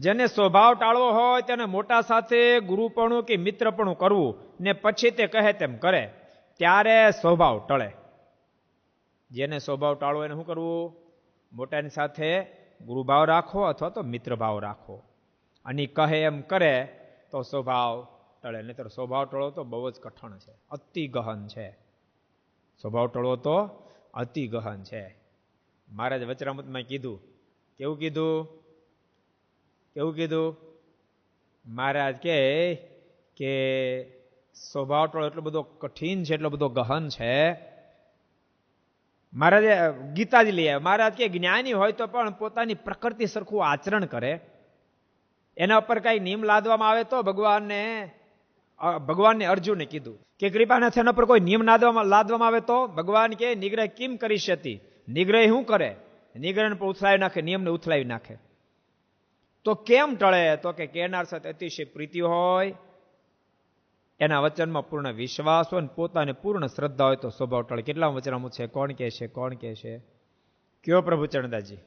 જેને સ્વભાવ ટાળવો હોય તેને મોટા સાથે ગુરુપણું કે મિત્રપણું કરવું ને પછી તે કહે તેમ કરે ત્યારે સ્વભાવ ટળે. જેને સ્વભાવ ટાળવો એને શું કરવું? મોટાની સાથે ગુરુભાવ રાખો અથવા તો મિત્રભાવ રાખો, અને કહે એમ કરે તો સ્વભાવ ટળે. નહીતર સ્વભાવ ટળવો તો બહુ જ કઠણ છે, અતિ ગહન છે. સ્વભાવ ટળવો તો અતિ ગહન છે. મહારાજ વચરામૃતમાં કીધું, કેવું કીધું? કેવું કીધું? મહારાજ કહે કે સ્વભાવ ટળવો એટલો બધો કઠિન છે, એટલો બધો ગહન છે. મહારાજે ગીતાજી લઈ આવ્યા. મહારાજ કે જ્ઞાની હોય તો પણ પોતાની પ્રકૃતિ સરખું આચરણ કરે, એના ઉપર કઈ નિયમ લાદવામાં આવે તો ભગવાનને અર્જુને કીધું કે કૃપાનાથ એના પર કોઈ નિયમ લાદવામાં આવે તો ભગવાન કે નિગ્રહ કેમ કરી શકી? નિગ્રહ શું કરે? નિગ્રહને પણ ઉથલાવી નાખે, નિયમને ઉથલાવી નાખે. તો કેમ ટળે? તો કે કેનાર સાથે અતિશય પ્રીતિ હોય, એના વચનમાં પૂર્ણ વિશ્વાસ હોય, પોતાને પૂર્ણ શ્રદ્ધા હોય તો સ્વભાવ ટળે. કેટલા વચનામું છે? કોણ કહે છે? કોણ કહે છે? કયો પ્રભુ ચરણદાસજી?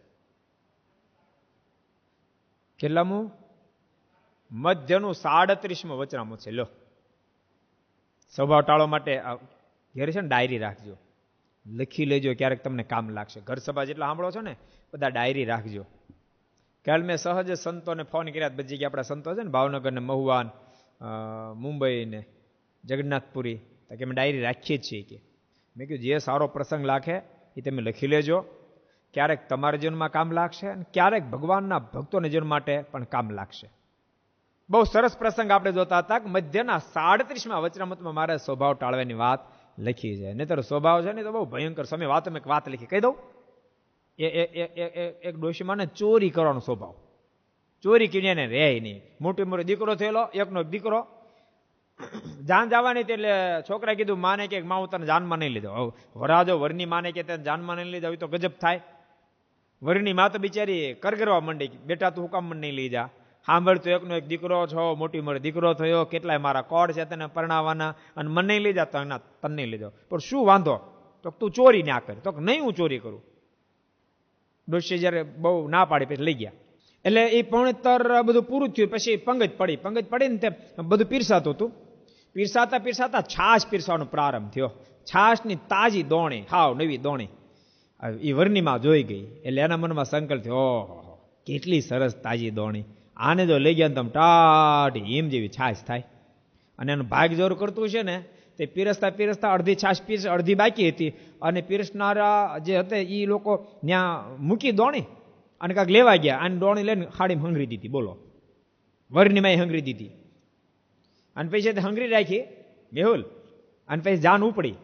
કેટલામું? મધ્યનું 37મું વચનામું છે. લો, સ્વભાવ ટાળવા માટે ઘેર છે ને ડાયરી રાખજો, લખી લેજો, ક્યારેક તમને કામ લાગશે. ઘર સભા જેટલા સાંભળો છો ને બધા ડાયરી રાખજો. કાલ મેં સહજ સંતોને ફોન કર્યા, બધી જગ્યાએ આપણા સંતો છે ને, ભાવનગર ને મહુવાન, મુંબઈ ને જગન્નાથપુરી, કે અમે ડાયરી રાખીએ જ છીએ કે. મેં કીધું જે સારો પ્રસંગ લાગે એ તમે લખી લેજો, ક્યારેક તમારા જીવનમાં કામ લાગશે અને ક્યારેક ભગવાનના ભક્તોના જીવન માટે પણ કામ લાગશે. બહુ સરસ પ્રસંગ આપણે જોતા હતા કે મધ્યના 37મા વચનામૃતમાં મારે સ્વભાવ ટાળવાની વાત લખી છે. નહીતર સ્વભાવ છે ને તો બહુ ભયંકર. સમય વાત મેં વાત લખી કહી દઉં. એક ડોશીમાને ચોરી કરવાનો સ્વભાવ, ચોરી કરીને એને રહે નહીં. મોટી મોટો દીકરો થયેલો, એકનો એક દીકરો, જાન જવાની એટલે છોકરાએ કીધું માને કે માં હું તને જાનમાં નહીં લીધો. વરાજો વરની માને કે તને જાનમાં નહીં લીધો, તો ગજબ થાય. વરની માં તો બિચારી કરગરવા માંડી, બેટા તું હુકામ મને નહીં લઈ જા. સાંભળતો એકનો એક દીકરો છો, મોટી મોટી દીકરો થયો, કેટલાય મારા કોડ છે તને પરણાવવાના, અને મને નહીં લઈ જા તો ના તને નહીં લીધો. પણ શું વાંધો? તો તું ચોરી ના કર. તો નહીં હું ચોરી કરું. ડોશી જયારે બહુ ના પાડી પછી લઈ ગયા. એટલે એ પૌણેતર બધું પૂરું થયું. પછી પંગજ પડીને તે બધું પીરસાતું હતું. પીરસાતા છાશ પીરસવાનો પ્રારંભ થયો. છાશની તાજી દોણી, હાવ નવી દોણી એ વરણીમાં જોઈ ગઈ. એટલે એના મનમાં સંકલ્પ થયો, ઓહો કેટલી સરસ તાજી દોણી, આને જો લઈ ગયા તમે ટાઢી હિમ જેવી છાશ થાય. અને એનું ભાગ જોર કરતું છે ને, તે પીરસતા અડધી છાશ પીરસ, અડધી બાકી હતી. અને પીરસનારા જે હતા એ લોકો ત્યાં મૂકી દોણી અને કાંઈક લેવા ગયા, અને દોણી લઈને ખાડીમાં હંગરી દીધી. બોલો, વરણીમાં હંગરી દીધી. અને પછી હંગરી રાખી મેહુલ, અને પછી જાન ઉપડી.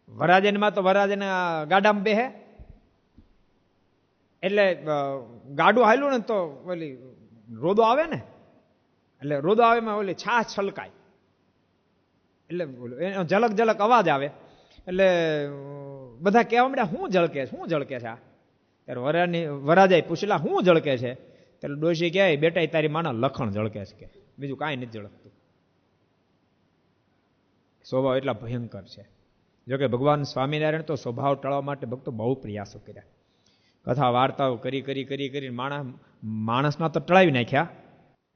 વરાજનમાં તો વરાજના ગાડામાં બેહે, એટલે ગાડું હાલ્યું ને તો ઓલી રોદો આવે ને, એટલે રોદો આવે માં ઓલી છાશ છલકાય, એટલે ઝલક ઝલક અવાજ આવે. એટલે બધા કહેવા માંડ્યા શું ઝળકે છે, શું ઝળકે છે? ત્યારે વરાજાએ પૂછેલા શું ઝળકે છે? ત્યારે ડોશી કહે બેટા તારી માના લખણ ઝળકે છે, કે બીજું કાંઈ નથી ઝળકતું. સ્વભાવ એટલા ભયંકર છે. જોકે ભગવાન સ્વામિનારાયણ તો સ્વભાવ ટાળવા માટે ભક્તો બહુ પ્રયાસો કર્યા, કથા વાર્તાઓ કરી માણસના તો ટળાવી નાખ્યા.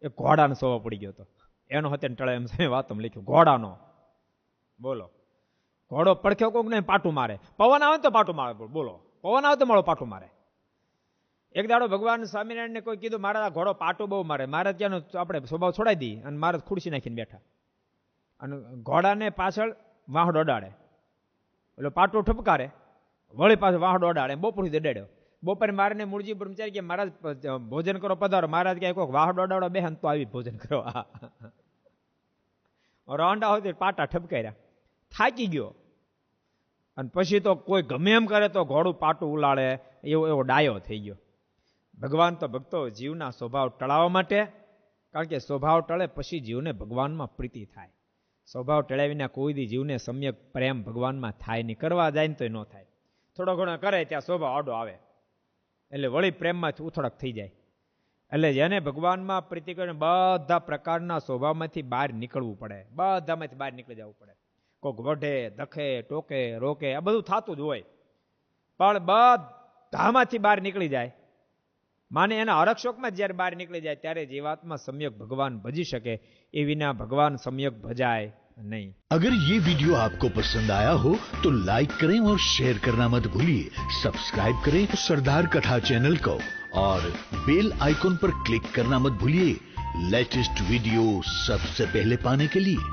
એ ઘોડાનો સ્વભાવ પડી ગયો હતો, એનો હતે ટળાય એમ સામે વાતમ લખ્યું. ઘોડાનો બોલો, ઘોડો પડખ્યો કોક ને પાટું મારે, પવન આવે તો પાટું મારે. બોલો, પવન આવે તો મારો પાટું મારે. એક દાડો ભગવાન સ્વામિનારાયણને કોઈ કીધું મારા ઘોડો પાટું બહુ મારે. મારે ત્યાંનો આપણે સ્વભાવ છોડાઈ દી, અને મારે ખુરશી નાખીને બેઠા, અને ઘોડાને પાછળ વાહડો અડાડે, એટલે પાટું ઠપકારે, વળી પાછળ વાહડો અડાડે. બપોર સુધી અડાડ્યો. બપોરે મારને મૂળજી બ્રહ્મચારી કે મહારાજ ભોજન કરો પધારો. મહારાજ કે કોઈ વાહડો અડાડો બેહન તો આવી ભોજન કરો. રોંડા હોય તો પાટા ઠપકાર્યા, થાકી ગયો. અને પછી તો કોઈ ગમે એમ કરે તો ઘોડું પાટું ઉલાડે, એવો ડાયો થઈ ગયો. ભગવાન તો ભક્તો જીવના સ્વભાવ ટળાવવા માટે, કારણ કે સ્વભાવ ટળે પછી જીવને ભગવાનમાં પ્રીતિ થાય. સ્વભાવ ટળ્યા વિના કોઈ દી જીવને સમ્યક પ્રેમ ભગવાનમાં થાય નહીં. કરવા જાય ને તો ન થાય. થોડો ઘણો કરે ત્યાં સ્વભાવ આડો આવે, એટલે વળી પ્રેમમાંથી ઉથળક થઈ જાય. એટલે જેને ભગવાનમાં પ્રીતિ કરીને બધા પ્રકારના સ્વભાવમાંથી બહાર નીકળવું પડે, બધામાંથી બહાર નીકળી જવું પડે. કોઈક વઢે, દખે, ટોકે, રોકે, આ બધું થતું જ હોય, પણ બધામાંથી બહાર નીકળી જાય માને એના હરકશોકમાં જ્યારે બહાર નીકળી જાય ત્યારે જીવાત્મા સમ્યક ભગવાન ભજી શકે, એ વિના ભગવાન સમ્યક ભજાય नहीं। अगर ये वीडियो आपको पसंद आया हो तो लाइक करें और शेयर करना मत भूलिए। सब्सक्राइब करें सरदार कथा चैनल को और बेल आइकॉन पर क्लिक करना मत भूलिए लेटेस्ट वीडियो सबसे पहले पाने के लिए।